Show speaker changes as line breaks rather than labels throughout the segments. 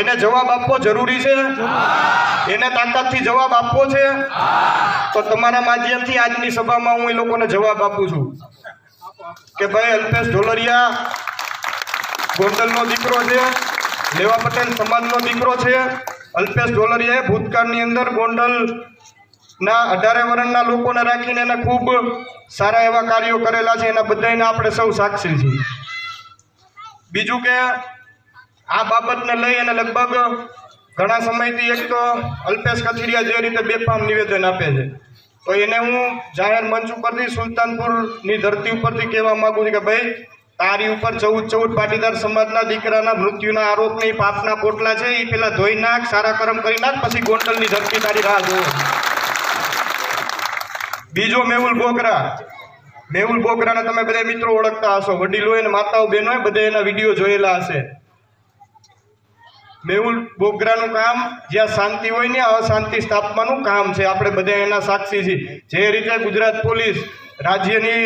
એને જવાબ આપવો જરૂરી છે, એને તાકાતથી જવાબ આપવો છે. તો તમારા માધ્યમથી આજની સભામાં હું એ લોકોને જવાબ આપું છું કે ભાઈ અલ્પેશ ઢોલરિયા ગોંડલનો દીકરો છે, લેવા પટેલ સમાજનો દીકરો છે. અલ્પેશ ઢોલરિયાએ ભૂતકાળની અંદર ગોંડલના 18 વર્ષના લોકોને રાખીને એને ખૂબ સારા એવા કાર્યો કરેલા છે. એના બધાને આપણે સૌ સાક્ષી છીએ. બીજું કે આ બાબતને લઈ અને લગભગ ઘણા સમયથી એક તો અલ્પેશ કથિરિયા જે રીતે બેફામ નિવેદન આપે છે, તો એને હું જાહેર મંચ ઉપરથી સુલતાનપુરની ધરતી ઉપરથી કહેવા માગું છું કે ભાઈ તારી ઉપર 14 પાટીદાર સમાજના દીકરાના મૃત્યુના આરોપ ને પાપના પોટલા છે, એ પેલા ધોઈ નાખ, સારા કર્મ કરી નાખ, પછી ગોંડલની ધરતી તારી રાહ જોવે. બીજો મેહુલ બોગરાને તમે બધા મિત્રો ઓળખતા હશો, વડીલો અને માતાઓ બહેનોએ બધા એના વિડીયો જોયેલા હશે. મેહુલ બોગરાનું કામ જ્યાં શાંતિ હોય ને અશાંતિ સ્થાપવાનું કામ છે. આપણે બધા એના સાક્ષી છીએ. જે રીતે ગુજરાત પોલીસ રાજ્યની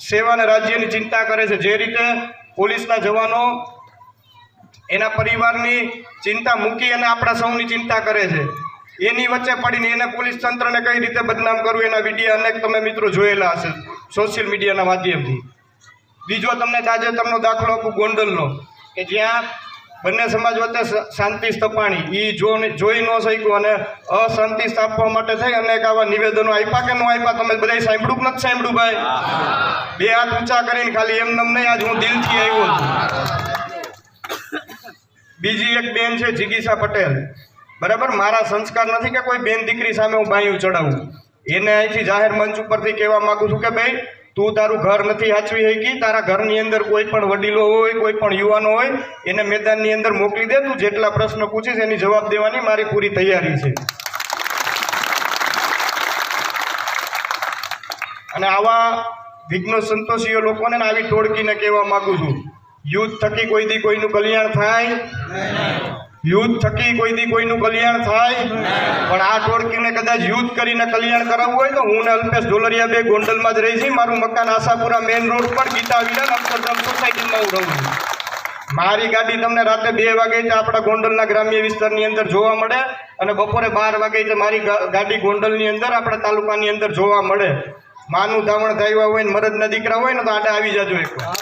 સેવા અને રાજ્યની ચિંતા કરે છે, જે રીતે પોલીસના જવાનો એના પરિવારની ચિંતા મૂકી અને આપણા સૌની ચિંતા કરે છે, એની વચ્ચે પડીને એને પોલીસ તંત્રને કઈ રીતે બદનામ કરવું એના વિડીયો અનેક તમે મિત્રો જોયેલા હશે સોશિયલ મીડિયાના માધ્યમથી. બીજો તમને તાજેતરનો દાખલો આપું ગોંડલનો, કે જ્યાં બંને સમાજ વચ્ચે શાંતિ સ્થપાણી, એ જોઈ ન શક્યું અને અશાંતિ સ્થાપવા માટે થઈ અનેક આવા નિવેદનો આપ્યા કે ન આપ્યા? તમે બધા સાંભળ્યું કે નથી સાંભળ્યું ભાઈ? બે હાથ ઊંચા કરીને ખાલી એમ નમ નહીં, આજ હું દિલથી આવ્યો છું. બીજી એક બેન છે જિગીસા પટેલ, બરાબર. મારા સંસ્કાર નથી કે કોઈ બેન દીકરી સામે હું બાયું ચડાવું. એને અહીંથી જાહેર મંચ ઉપરથી કહેવા માગું છું કે ભાઈ તું તારું ઘર નથી સાચવી શકી, તારા ઘરની અંદર કોઈ પણ વડીલો હોય, કોઈ પણ યુવાનો હોય, એને મેદાનની અંદર મોકલી દે. તું જેટલા પ્રશ્ન પૂછીશ એની જવાબ દેવાની મારી પૂરી તૈયારી છે. અને આવા વિઘ્નો સંતોષીઓ લોકોને આવી ટોળકીને કહેવા માગું છું, યુદ્ધ થકી કોઈ દી કોઈનું કલ્યાણ થાય, યુદ્ધ થકી કોઈ દી કોઈનું કલ્યાણ થાય. પણ આ ટોળકીને કદાચ યુદ્ધ કરીને કલ્યાણ કરાવવું હોય તો હું ને અલ્પેશ ઢોલરિયા બે ગોંડલમાં જ રહી છીએ. મારું મકાન આશાપુરા મેઇન રોડ પર ગીતા વિલાન અક્ષરધામ સોસાયટીમાં હું રહું છું. મારી ગાડી તમને રાતે 2 વાગે આપણા ગોંડલના ગ્રામ્ય વિસ્તારની અંદર જોવા મળે અને બપોરે 12 વાગે મારી ગાડી ગોંડલની અંદર આપણા તાલુકાની અંદર જોવા મળે. માનું ધાવણ થયા હોય ને મરદના દીકરા હોય ને તો આડે આવી જાજો એકવાર.